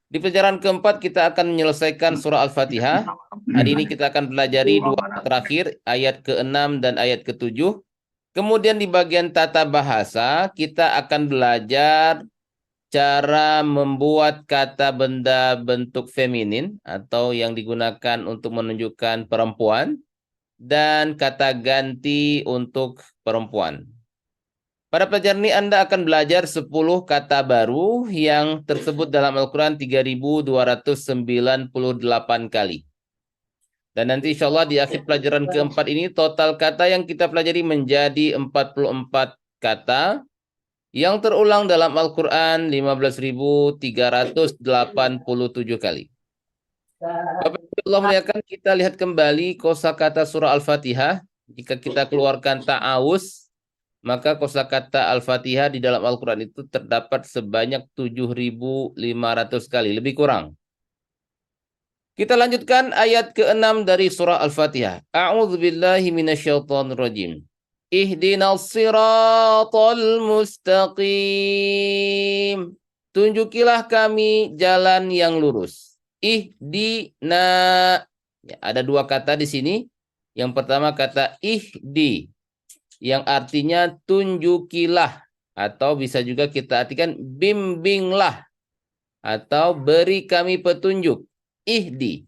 Di pelajaran keempat kita akan menyelesaikan surah Al-Fatihah. Hari ini kita akan pelajari dua terakhir, ayat ke-6 dan ayat ke-7. Kemudian di bagian tata bahasa, kita akan belajar cara membuat kata benda bentuk feminin atau yang digunakan untuk menunjukkan perempuan dan kata ganti untuk perempuan. Pada pelajaran ini Anda akan belajar 10 kata baru yang tersebut dalam Al-Quran 3.298 kali. Dan nanti insya Allah di akhir pelajaran keempat ini total kata yang kita pelajari menjadi 44 kata yang terulang dalam Al-Quran 15.387 kali. Bapak Ibu Allah muliakan, kita lihat kembali kosakata surah Al-Fatihah. Jika kita keluarkan ta'awuz, maka kosakata Al-Fatihah di dalam Al-Quran itu terdapat sebanyak 7.500 kali, lebih kurang. Kita lanjutkan ayat ke-6 dari surah Al-Fatihah. A'udzubillahi minasyaitonirrajim. Ihdinas siratal mustaqim. Tunjukilah kami jalan yang lurus. Ihdina. Ya, ada dua kata di sini. Yang pertama kata ihdi, yang artinya tunjukilah, atau bisa juga kita artikan bimbinglah, atau beri kami petunjuk. Ihdi.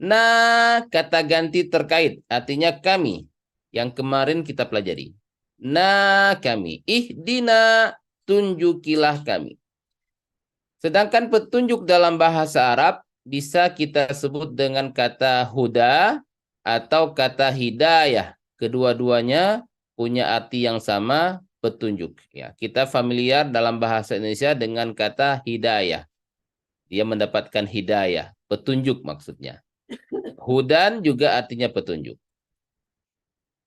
Nah, kata ganti terkait, artinya kami, yang kemarin kita pelajari. Nah, kami. Ihdina, tunjukilah kami. Sedangkan petunjuk dalam bahasa Arab bisa kita sebut dengan kata huda atau kata hidayah. Kedua-duanya punya arti yang sama, petunjuk. Ya, kita familiar dalam bahasa Indonesia dengan kata hidayah. Dia mendapatkan hidayah, petunjuk maksudnya. Hudan juga artinya petunjuk.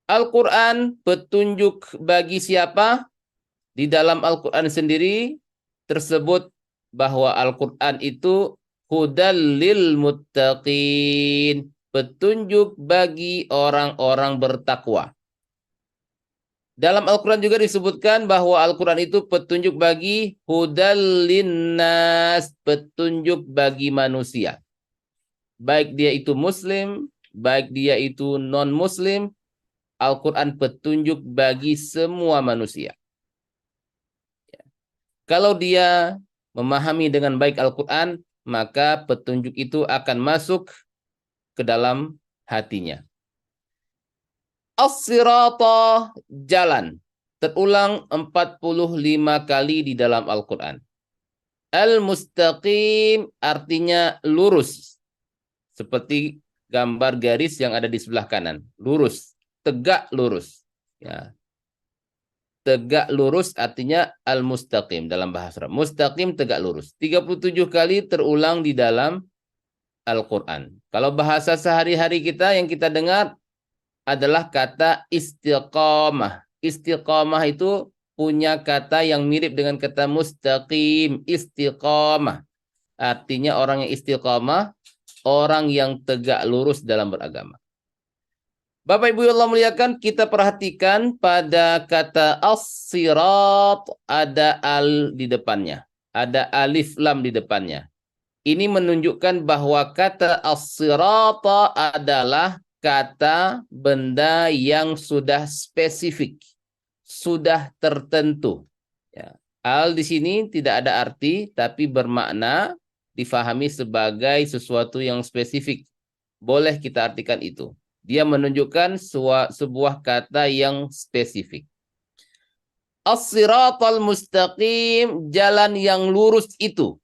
Al-Quran petunjuk bagi siapa? Di dalam Al-Quran sendiri tersebut bahwa Al-Quran itu hudal lil muttaqin, petunjuk bagi orang-orang bertakwa. Dalam Al-Quran juga disebutkan bahwa Al-Quran itu petunjuk bagi hudal linnas, petunjuk bagi manusia. Baik dia itu muslim, baik dia itu non-muslim, Al-Quran petunjuk bagi semua manusia. Kalau dia memahami dengan baik Al-Quran, maka petunjuk itu akan masuk ke dalam hatinya. As-sirata, jalan. Terulang 45 kali di dalam Al-Quran. Al-mustaqim artinya lurus. Seperti gambar garis yang ada di sebelah kanan. Lurus, tegak lurus. Ya. Tegak lurus artinya al-mustaqim dalam bahasa Arab. Mustaqim tegak lurus. 37 kali terulang di dalam Al-Quran. Kalau bahasa sehari-hari kita yang kita dengar adalah kata istiqamah. Istiqamah itu punya kata yang mirip dengan kata mustaqim. Istiqamah. Artinya orang yang istiqamah, orang yang tegak lurus dalam beragama. Bapak Ibu Allah muliakan, kita perhatikan pada kata as-sirat ada al di depannya. Ada alif lam di depannya. Ini menunjukkan bahwa kata as-sirata adalah kata benda yang sudah spesifik, sudah tertentu. Ya. Al di sini tidak ada arti, tapi bermakna difahami sebagai sesuatu yang spesifik. Boleh kita artikan itu. Dia menunjukkan sebuah kata yang spesifik. As-siratal mustaqim, jalan yang lurus itu.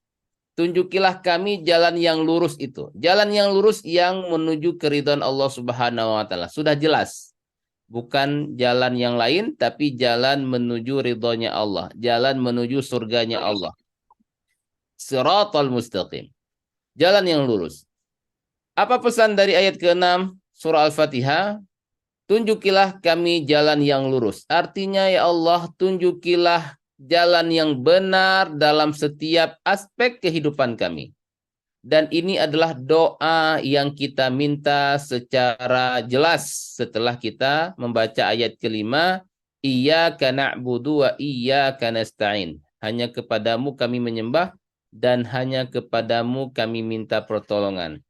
Tunjukilah kami jalan yang lurus itu. Jalan yang lurus yang menuju keridhaan Allah Subhanahu wa taala. Sudah jelas. Bukan jalan yang lain, tapi jalan menuju ridhonya Allah. Jalan menuju surganya Allah. Siratal mustaqim. Jalan yang lurus. Apa pesan dari ayat ke-6 surah Al-Fatihah? Tunjukilah kami jalan yang lurus. Artinya ya Allah, tunjukilah jalan yang benar dalam setiap aspek kehidupan kami. Dan ini adalah doa yang kita minta secara jelas setelah kita membaca ayat kelima. Iyyaka na'budu wa iyyaka nasta'in. Hanya kepadamu kami menyembah dan hanya kepadamu kami minta pertolongan.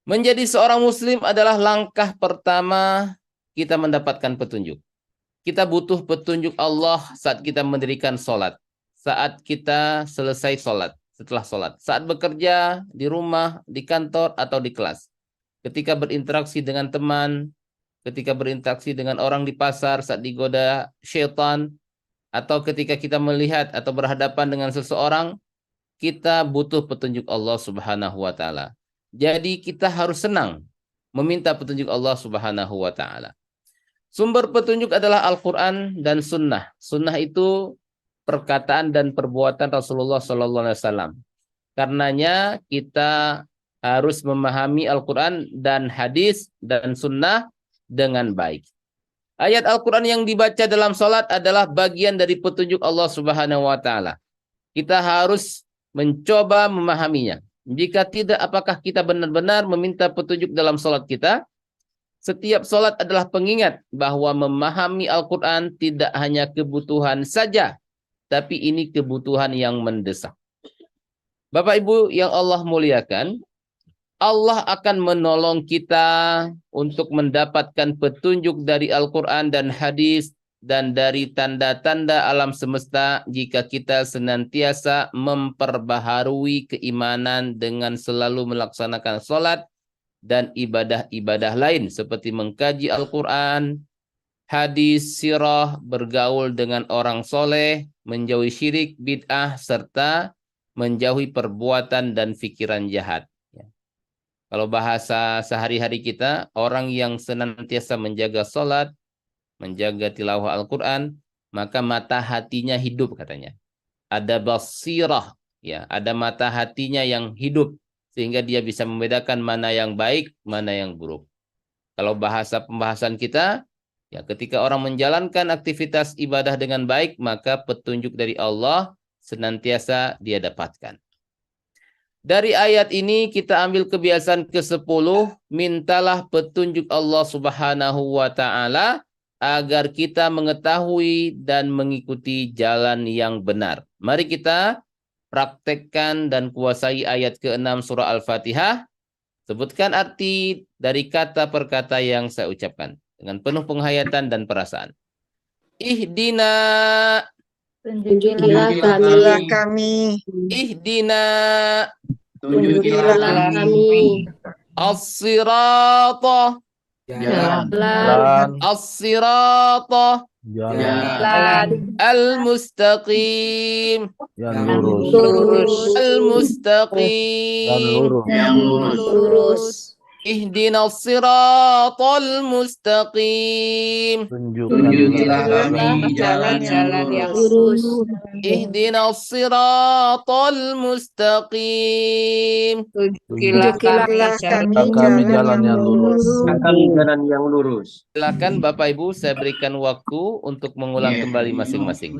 Menjadi seorang muslim adalah langkah pertama kita mendapatkan petunjuk. Kita butuh petunjuk Allah saat kita mendirikan sholat, saat kita selesai sholat, setelah sholat, saat bekerja, di rumah, di kantor, atau di kelas. Ketika berinteraksi dengan teman, ketika berinteraksi dengan orang di pasar, saat digoda syaitan, atau ketika kita melihat atau berhadapan dengan seseorang, kita butuh petunjuk Allah Subhanahu wa taala. Jadi kita harus senang meminta petunjuk Allah Subhanahu wa taala. Sumber petunjuk adalah Al-Qur'an dan Sunnah. Sunnah itu perkataan dan perbuatan Rasulullah SAW. Karenanya kita harus memahami Al-Quran dan hadis dan Sunnah dengan baik. Ayat Al-Quran yang dibaca dalam sholat adalah bagian dari petunjuk Allah Subhanahu wa taala. Kita harus mencoba memahaminya. Jika tidak, apakah kita benar-benar meminta petunjuk dalam sholat kita? Setiap sholat adalah pengingat bahwa memahami Al-Quran tidak hanya kebutuhan saja, tapi ini kebutuhan yang mendesak. Bapak Ibu yang Allah muliakan, Allah akan menolong kita untuk mendapatkan petunjuk dari Al-Quran dan hadis dan dari tanda-tanda alam semesta jika kita senantiasa memperbaharui keimanan dengan selalu melaksanakan sholat dan ibadah-ibadah lain seperti mengkaji Al-Quran, hadis, sirah, bergaul dengan orang soleh, menjauhi syirik, bid'ah, serta menjauhi perbuatan dan pikiran jahat. Kalau bahasa sehari-hari kita, orang yang senantiasa menjaga sholat, menjaga tilawah Al-Quran, maka mata hatinya hidup katanya. Ada basirah, ya, ada mata hatinya yang hidup, sehingga dia bisa membedakan mana yang baik, mana yang buruk. Kalau bahasa pembahasan kita, ya, ketika orang menjalankan aktivitas ibadah dengan baik, maka petunjuk dari Allah senantiasa dia dapatkan. Dari ayat ini kita ambil kebiasaan ke-10, mintalah petunjuk Allah Subhanahu wa taala agar kita mengetahui dan mengikuti jalan yang benar. Mari kita praktekkan dan kuasai ayat ke-6 surah Al-Fatihah. Sebutkan arti dari kata per kata yang saya ucapkan dengan penuh penghayatan dan perasaan. Ihdina, Tunjukilah kami. Ihdina, Tunjukilah kami. As-sirata, Jalan. As-sirata, Jalan. Al-mustaqim, Yang lurus. Lurus. Al-mustaqim. Yang lurus. Ihdinas siratal mustaqim. Tunjukkanlah kami jalan-jalan yang lurus. Ihdinas siratal mustaqim. Tunjukilah kami jalan yang lurus. Jalan yang lurus. Silakan Bapak Ibu, saya berikan waktu untuk mengulang kembali masing-masing.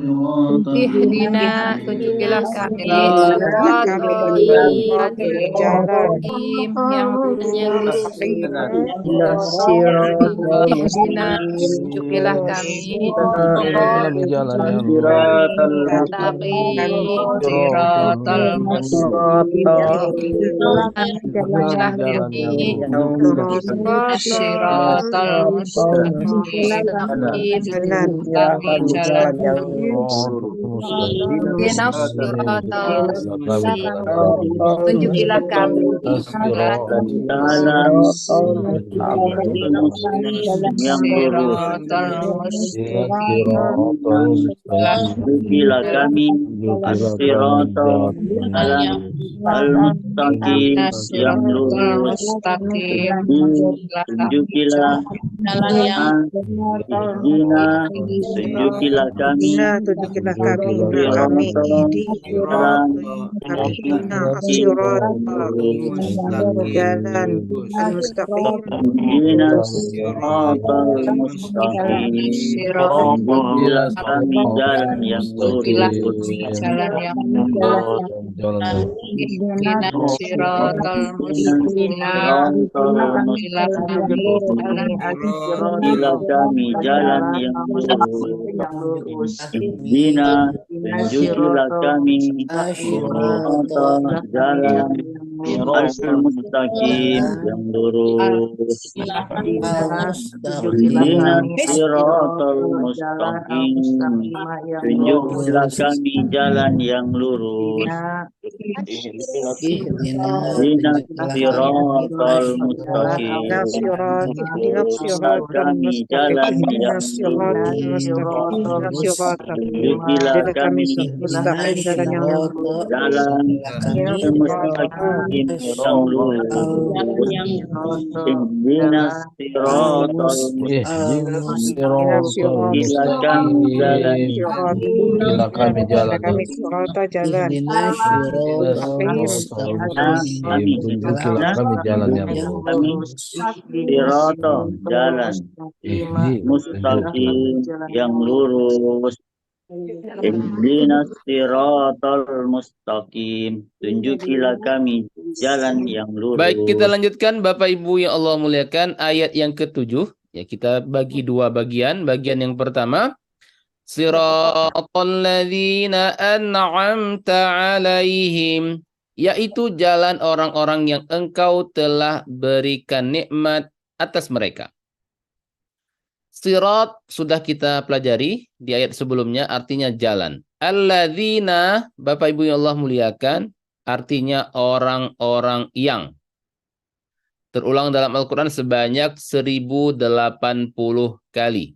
Ihdina, tunjukilah kami jalan yang lurus. Ihdina, tunjukilah kami jalan yang siratal mustaqim. Tunjukilah kami siratal mustaqim. Kami jalan yang lurus. Tunjukilah kami Jalan yang lurus. Tunjukilah kami as-siratal al-mustaqim yang lurus. Tunjukilah Ihdina, tunjukilah kami jalan al-mustaqim. Ihdina siratal mustaqim. Tunjukilah kami jalan yang lurus. Ihdina siratal mustaqim. Tunjukilah kami jalan yang lurus. Ihdina, tunjukilah kami sirata jalan al-mustaqim yang lurus. Ihdina siratal mustaqim, tunjukilah kami jalan yang lurus. Ihdina siratal mustaqim, tunjukilah kami jalan yang lurus. Tunjukilah kami jalan mustaqim yang lurus. Ihdina siratal Ihdinas mustaqim, siratal tunjukilah kami jalan mustaqim. yang Bila kami jalan yang Ihdinas siratal mustaqim. Tunjukilah kami jalan yang lurus. kami sirata jalan mustaqim yang lurus. Ihdinas siratal mustaqim, tunjukilah kami jalan yang lurus. Baik, kita lanjutkan Bapak Ibu yang Allah muliakan ayat yang ke-7. Ya, kita bagi dua bagian. Bagian yang pertama, siratal ladzina an'amta alaihim, yaitu jalan orang-orang yang engkau telah berikan nikmat atas mereka. Sirat sudah kita pelajari di ayat sebelumnya, artinya jalan. Alladzina, Bapak Ibu yang Allah muliakan, artinya orang-orang yang. Terulang dalam Al-Quran sebanyak 1080 kali.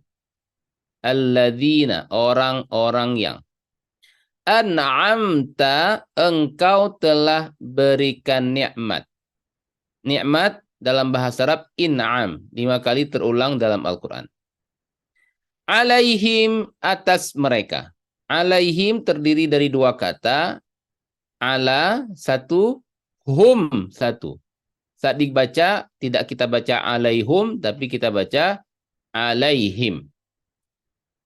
Alladzina, orang-orang yang. An'amta, engkau telah berikan nikmat. Nikmat dalam bahasa Arab in'am, 5 kali terulang dalam Al-Quran. Alaihim, atas mereka. Alaihim terdiri dari dua kata. Ala, satu. Hum, satu. Saat dibaca, tidak kita baca alaihum, tapi kita baca alaihim.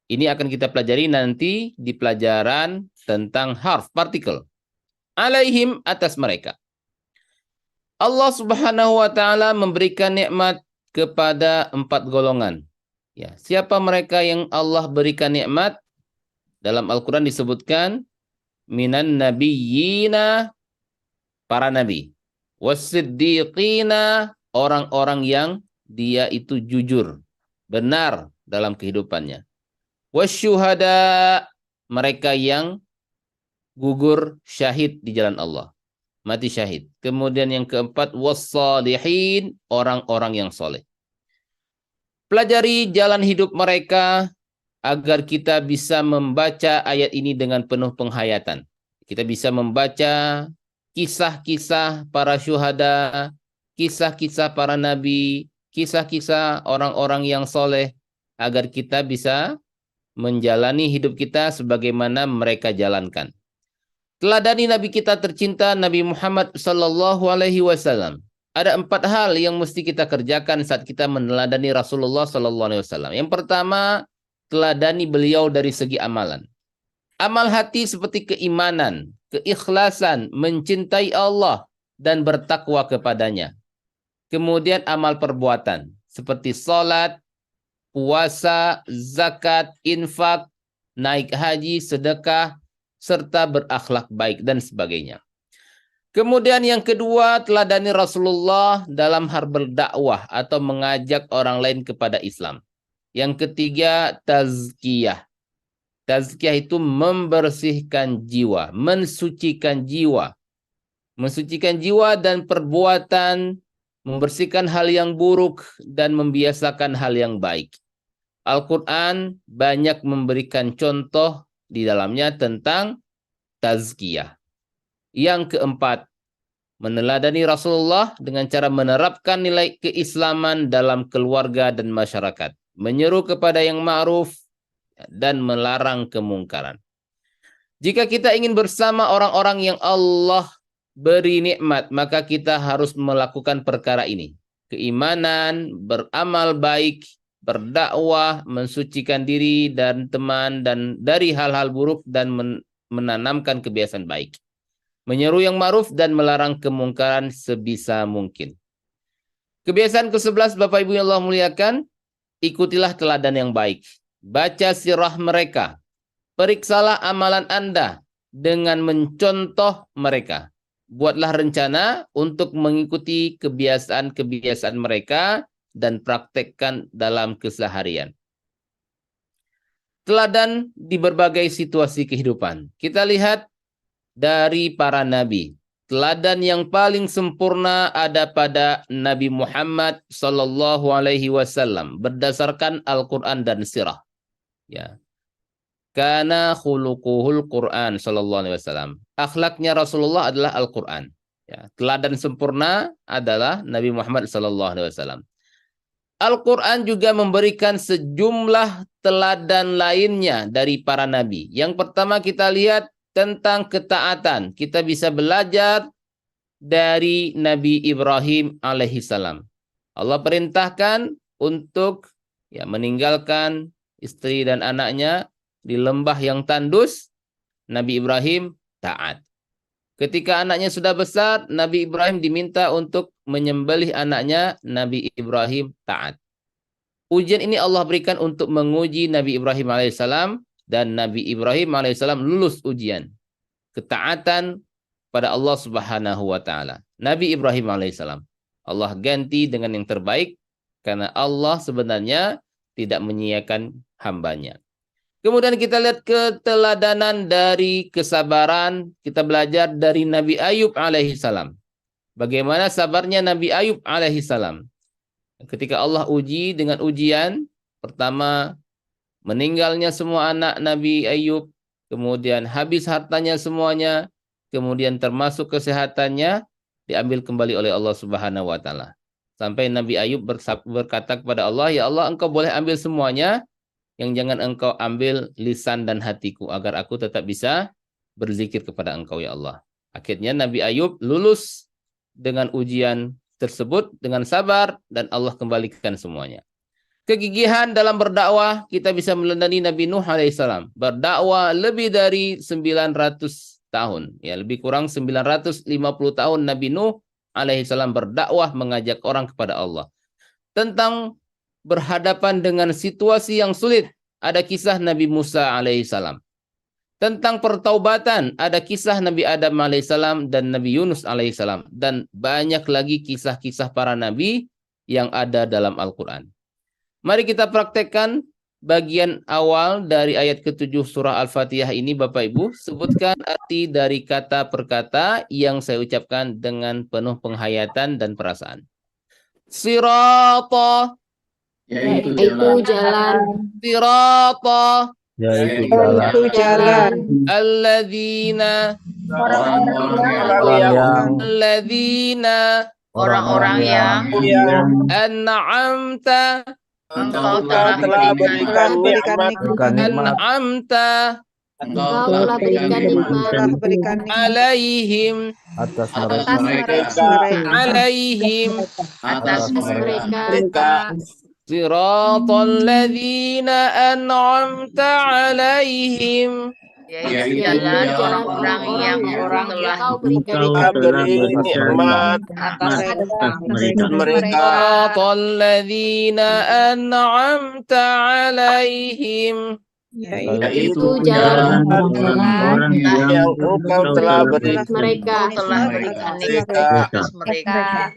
Ini akan kita pelajari nanti di pelajaran tentang harf, partikel. Alaihim, atas mereka. Allah Subhanahu wa ta'ala memberikan nikmat kepada 4 golongan. Ya, siapa mereka yang Allah berikan nikmat? Dalam Al-Quran disebutkan minan nabiyyina, para nabi. Wassiddiqina, orang-orang yang dia itu jujur, benar dalam kehidupannya. Wasyuhada, mereka yang gugur syahid di jalan Allah, mati syahid. Kemudian yang keempat, wassalihin, orang-orang yang soleh. Pelajari jalan hidup mereka agar kita bisa membaca ayat ini dengan penuh penghayatan. Kita bisa membaca kisah-kisah para syuhada, kisah-kisah para nabi, kisah-kisah orang-orang yang soleh, agar kita bisa menjalani hidup kita sebagaimana mereka jalankan. Teladani Nabi kita tercinta Nabi Muhammad sallallahu alaihi wasallam. Ada 4 hal yang mesti kita kerjakan saat kita meneladani Rasulullah sallallahu alaihi wasallam. Yang pertama, teladani beliau dari segi amalan. Amal hati seperti keimanan, keikhlasan, mencintai Allah dan bertakwa kepadanya. Kemudian amal perbuatan seperti salat, puasa, zakat, infak, naik haji, sedekah, serta berakhlak baik dan sebagainya. Kemudian yang kedua, teladani Rasulullah dalam hal berdakwah atau mengajak orang lain kepada Islam. Yang ketiga, tazkiyah. Tazkiyah itu membersihkan jiwa, mensucikan jiwa. Mensucikan jiwa dan perbuatan, membersihkan hal yang buruk dan membiasakan hal yang baik. Al-Quran banyak memberikan contoh di dalamnya tentang tazkiyah. Yang keempat, meneladani Rasulullah dengan cara menerapkan nilai keislaman dalam keluarga dan masyarakat. Menyeru kepada yang ma'ruf dan melarang kemungkaran. Jika kita ingin bersama orang-orang yang Allah beri nikmat, maka kita harus melakukan perkara ini. Keimanan, beramal baik, berdakwah, mensucikan diri dan teman dan dari hal-hal buruk dan menanamkan kebiasaan baik. Menyeru yang ma'ruf dan melarang kemungkaran sebisa mungkin. Kebiasaan ke-11 Bapak Ibu yang Allah muliakan, ikutilah teladan yang baik. Baca sirah mereka. Periksalah amalan Anda dengan mencontoh mereka. Buatlah rencana untuk mengikuti kebiasaan-kebiasaan mereka dan praktekkan dalam keseharian. Teladan di berbagai situasi kehidupan. Kita lihat dari para nabi. Teladan yang paling sempurna ada pada Nabi Muhammad sallallahu alaihi wasallam berdasarkan Al-Qur'an dan sirah. Ya. Kana khuluquhul Qur'an sallallahu alaihi wasallam. Akhlaknya Rasulullah adalah Al-Qur'an. Ya, teladan sempurna adalah Nabi Muhammad sallallahu alaihi wasallam. Al-Quran juga memberikan sejumlah teladan lainnya dari para nabi. Yang pertama kita lihat tentang ketaatan. Kita bisa belajar dari Nabi Ibrahim alaihissalam. Allah perintahkan untuk meninggalkan istri dan anaknya di lembah yang tandus. Nabi Ibrahim taat. Ketika anaknya sudah besar, Nabi Ibrahim diminta untuk menyembelih anaknya. Nabi Ibrahim taat. Ujian ini Allah berikan untuk menguji Nabi Ibrahim alaihissalam, dan Nabi Ibrahim alaihissalam lulus ujian ketaatan pada Allah Subhanahu wa taala. Nabi Ibrahim alaihissalam Allah ganti dengan yang terbaik karena Allah sebenarnya tidak menyia-nyiakan hambanya. Kemudian kita lihat keteladanan dari kesabaran. Kita belajar dari Nabi Ayub alaihissalam. Bagaimana sabarnya Nabi Ayub alaihissalam. Ketika Allah uji dengan ujian, pertama meninggalnya semua anak Nabi Ayub, kemudian habis hartanya semuanya, kemudian termasuk kesehatannya, diambil kembali oleh Allah Subhanahu wa taala. Sampai Nabi Ayub berkata kepada Allah, "Ya Allah, Engkau boleh ambil semuanya, yang jangan Engkau ambil lisan dan hatiku, agar aku tetap bisa berzikir kepada Engkau, ya Allah." Akhirnya Nabi Ayub lulus dengan ujian tersebut dengan sabar, dan Allah kembalikan semuanya. Kegigihan dalam berdakwah, kita bisa meneladani Nabi Nuh alaihissalam. Berdakwah lebih dari 900 tahun. Ya, lebih kurang 950 tahun Nabi Nuh alaihissalam berdakwah mengajak orang kepada Allah. Tentang berhadapan dengan situasi yang sulit, ada kisah Nabi Musa alaihissalam. Tentang pertaubatan, ada kisah Nabi Adam alaihissalam dan Nabi Yunus alaihissalam. Dan banyak lagi kisah-kisah para nabi yang ada dalam Al-Quran. Mari kita praktekkan bagian awal dari ayat ke-7 surah Al-Fatihah ini, Bapak Ibu. Sebutkan arti dari kata per kata yang saya ucapkan dengan penuh penghayatan dan perasaan. Sirata, Yaitu jalan. Sirata, Yaitu jalan. alladzina, Orang-orang yang an'amta, Engkau telah berikan nikmat an'amta alaihim, atas mereka. siratal ladzina an'amta alaihim, Yaitu jalan orang-orang yang telah beri nikmat atas mereka. siratal ladzina an'amta alaihim, yaitu jalan orang-orang yang Engkau telah beri mereka atas mereka.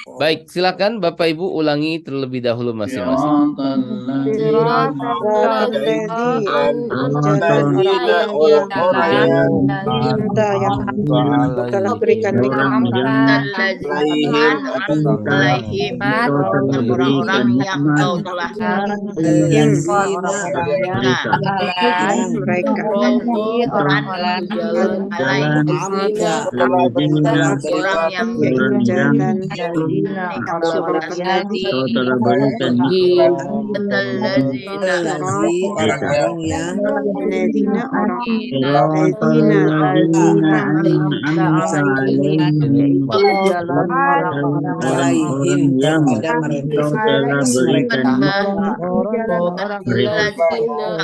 Baik, silakan Bapak Ibu ulangi terlebih dahulu masing-masing. Telah berikan nikmat alaihim, orang-orang yang Kau telah mereka orang yang jalan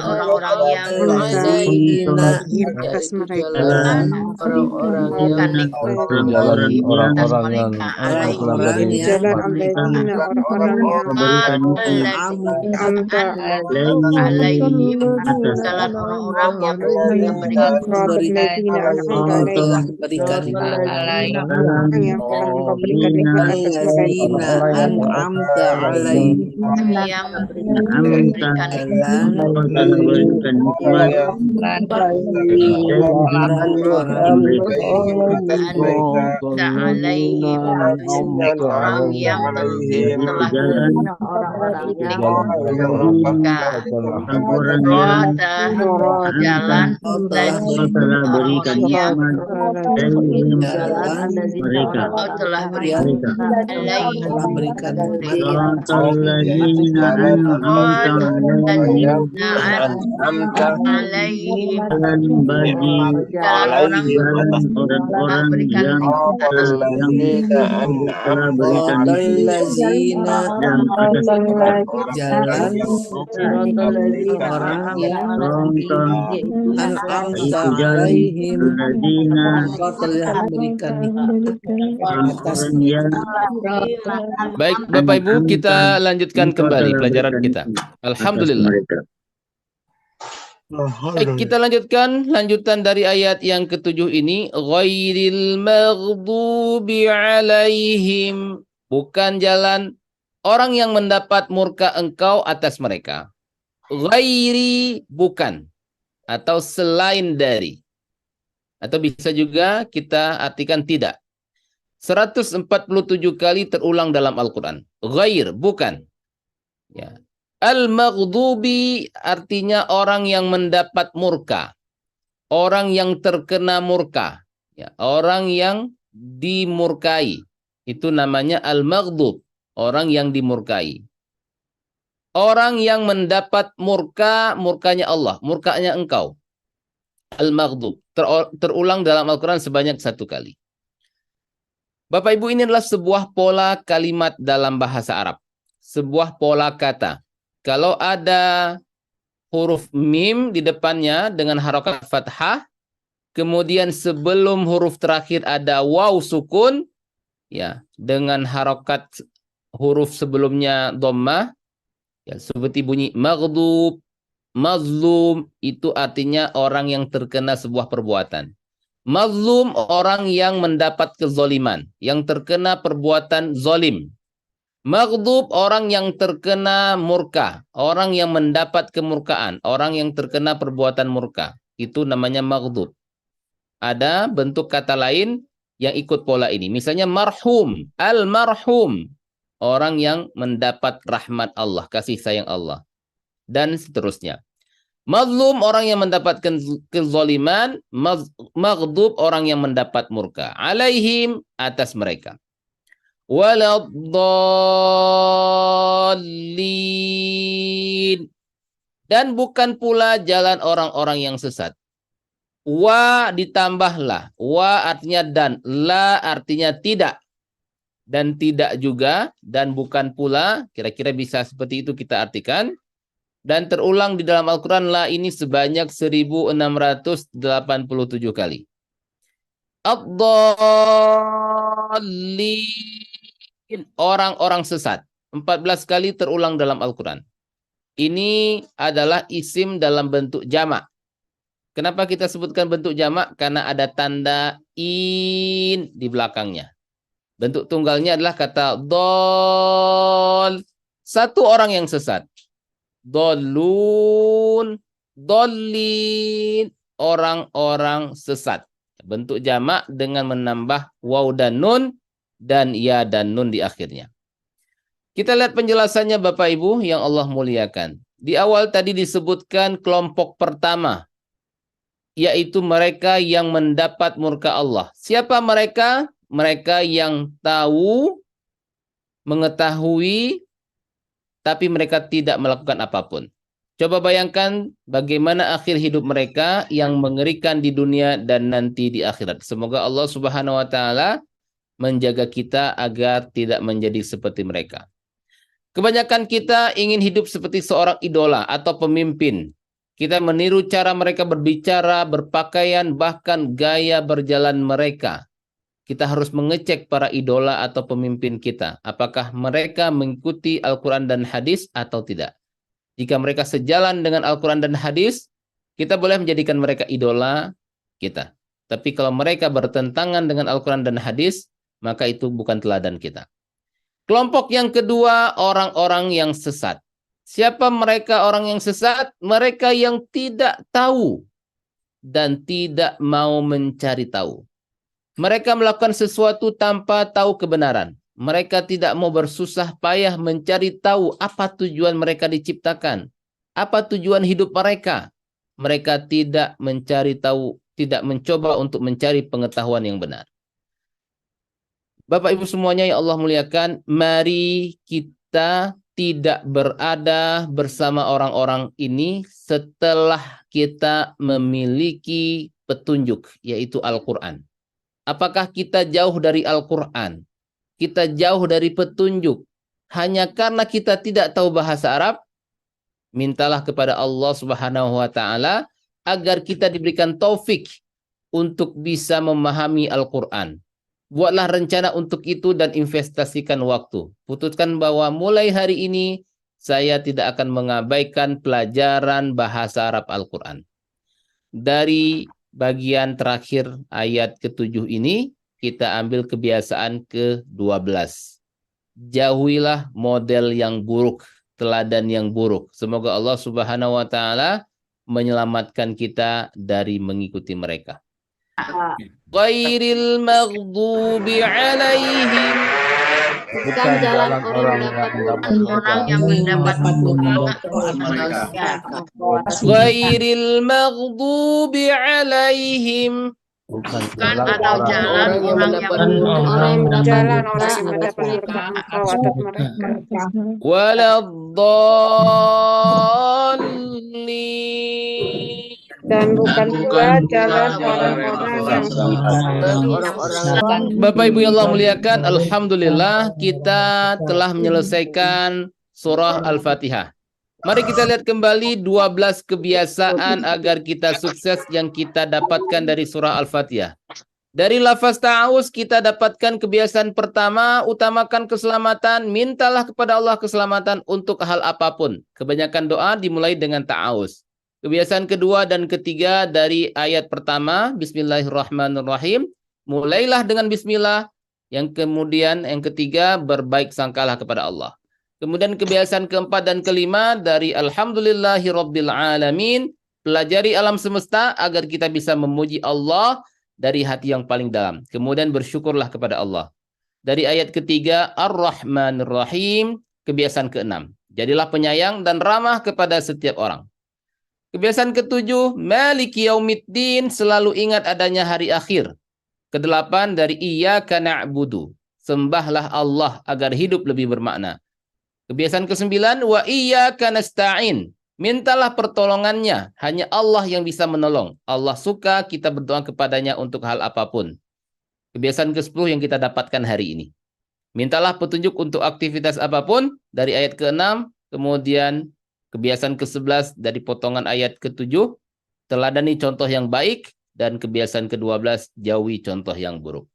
orang-orang yang Alladzina atas mereka jalan orang-orang yang memberikan jalan nikmat atas orang-orang yang mereka engkau telah orang beri yang jalan nikmat orang-orang yang berikan amta alaihim jalan orang yang memberikan berikan orang yang telah engkau berikan nikmat atas mereka an'amta alaihim yang memberikan orang-orang an'amta alaihim orang yang telah roda jalan dan orang-orang yang mereka kau telah berikan berikan alaihim bagi jalan orang berikan atas lazina jalan orang yang an'amta alaihim engkau telah berikan atas Baik, Bapak Ibu, kita lanjutkan kembali pelajaran kita. Alhamdulillah. Baik, kita lanjutan dari ayat yang ke-7 ini. Ghairil maghdubi alaihim. Bukan jalan orang yang mendapat murka engkau atas mereka. Ghairi, bukan. Atau selain dari. Atau bisa juga kita artikan tidak. 147 kali terulang dalam Al-Quran. Ghair, bukan. Ya. Al-maghdubi artinya orang yang mendapat murka. Orang yang terkena murka. Ya. Orang yang dimurkai. Itu namanya al-maghdub. Orang yang dimurkai. Orang yang mendapat murka, murkanya Allah. Murkanya engkau. Al-maghdub. Terulang dalam Al-Quran sebanyak 1 kali. Bapak Ibu, ini adalah sebuah pola kalimat dalam bahasa Arab. Sebuah pola kata. Kalau ada huruf mim di depannya dengan harokat fathah, kemudian sebelum huruf terakhir ada waw sukun, ya, dengan harokat huruf sebelumnya dhammah, ya, seperti bunyi maghdub, mazlum, itu artinya orang yang terkena sebuah perbuatan. Mazlum, orang yang mendapat kezoliman, yang terkena perbuatan zolim. Maghdub, orang yang terkena murka, orang yang mendapat kemurkaan, orang yang terkena perbuatan murka. Itu namanya maghdub. Ada bentuk kata lain yang ikut pola ini. Misalnya marhum, al-marhum, orang yang mendapat rahmat Allah, kasih sayang Allah. Dan seterusnya. Mazlum, orang yang mendapatkan kezaliman. Maghdub, orang yang mendapat murka. Alaihim, atas mereka. Waladdallin, dan bukan pula jalan orang-orang yang sesat. Wa ditambahlah. Wa artinya dan. La artinya tidak. Dan tidak juga. Dan bukan pula. Kira-kira bisa seperti itu kita artikan. Dan terulang di dalam Al-Quran la ini sebanyak 1687 kali. Ad-dallin, orang-orang sesat. 14 kali terulang dalam Al-Quran. Ini adalah isim dalam bentuk jamak. Kenapa kita sebutkan bentuk jamak? Karena ada tanda in di belakangnya. Bentuk tunggalnya adalah kata dol. Satu orang yang sesat. Dolun, dolin, orang-orang sesat. Bentuk jamak dengan menambah waw dan nun dan ya dan nun di akhirnya. Kita lihat penjelasannya Bapak Ibu yang Allah muliakan. Di awal tadi disebutkan kelompok pertama, yaitu mereka yang mendapat murka Allah. Siapa mereka? Mereka yang tahu, mengetahui, tapi mereka tidak melakukan apapun. Coba bayangkan bagaimana akhir hidup mereka yang mengerikan di dunia dan nanti di akhirat. Semoga Allah Subhanahu wa taala menjaga kita agar tidak menjadi seperti mereka. Kebanyakan kita ingin hidup seperti seorang idola atau pemimpin. Kita meniru cara mereka berbicara, berpakaian, bahkan gaya berjalan mereka. Kita harus mengecek para idola atau pemimpin kita. Apakah mereka mengikuti Al-Quran dan hadis atau tidak. Jika mereka sejalan dengan Al-Quran dan hadis, kita boleh menjadikan mereka idola kita. Tapi kalau mereka bertentangan dengan Al-Quran dan hadis, maka itu bukan teladan kita. Kelompok yang kedua, orang-orang yang sesat. Siapa mereka orang yang sesat? Mereka yang tidak tahu dan tidak mau mencari tahu. Mereka melakukan sesuatu tanpa tahu kebenaran. Mereka tidak mau bersusah payah mencari tahu apa tujuan mereka diciptakan, apa tujuan hidup mereka. Mereka tidak mencari tahu, tidak mencoba untuk mencari pengetahuan yang benar. Bapak Ibu semuanya yang Allah muliakan, mari kita tidak berada bersama orang-orang ini setelah kita memiliki petunjuk, yaitu Al-Quran. Apakah kita jauh dari Al-Quran? Kita jauh dari petunjuk hanya karena kita tidak tahu bahasa Arab? Mintalah kepada Allah Subhanahu wa taala agar kita diberikan taufik untuk bisa memahami Al-Quran. Buatlah rencana untuk itu dan investasikan waktu. Putuskan bahwa mulai hari ini saya tidak akan mengabaikan pelajaran bahasa Arab Al-Quran. Dari bagian terakhir ayat ke-7 ini, kita ambil kebiasaan ke-12. Jauhilah model yang buruk, teladan yang buruk. Semoga Allah Subhanahu wa taala menyelamatkan kita dari mengikuti mereka. Ghairil maghdubi alaihim, Bukan jalan orang yang mendapat ghairil maghdubi alaihim, Bukan atau jalan orang yang mendapat waladdallin, dan bukan pula jalan orang-orang yang Bapak Ibu yang Allah muliakan, alhamdulillah kita telah menyelesaikan surah Al-Fatihah. Mari kita lihat kembali 12 kebiasaan agar kita sukses yang kita dapatkan dari surah Al-Fatihah. Dari lafaz ta'awuz kita dapatkan kebiasaan pertama, utamakan keselamatan, mintalah kepada Allah keselamatan untuk hal apapun. Kebanyakan doa dimulai dengan ta'awuz. Kebiasaan kedua dan ketiga dari ayat pertama, Bismillahirrahmanirrahim, mulailah dengan bismillah. Yang kemudian yang ketiga, berbaik sangkalah kepada Allah. Kemudian kebiasaan keempat dan kelima dari Alhamdulillahirabbil alamin, pelajari alam semesta agar kita bisa memuji Allah dari hati yang paling dalam. Kemudian bersyukurlah kepada Allah. Dari ayat ketiga, Ar-Rahmanir-Rahim, kebiasaan keenam, jadilah penyayang dan ramah kepada setiap orang. Kebiasaan ketujuh, Maliki Yaumiddin, selalu ingat adanya hari akhir. Kedelapan dari Iyyaka na'budu, sembahlah Allah agar hidup lebih bermakna. Kebiasaan kesembilan, wa iyyaka nasta'in, mintalah pertolongannya, hanya Allah yang bisa menolong. Allah suka kita berdoa kepadanya untuk hal apapun. Kebiasaan ke-10 yang kita dapatkan hari ini, mintalah petunjuk untuk aktivitas apapun dari ayat ke-6, kemudian kebiasaan ke-11 dari potongan ayat ke-7, teladani contoh yang baik, dan kebiasaan ke-12, jauhi contoh yang buruk.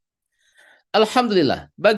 Alhamdulillah.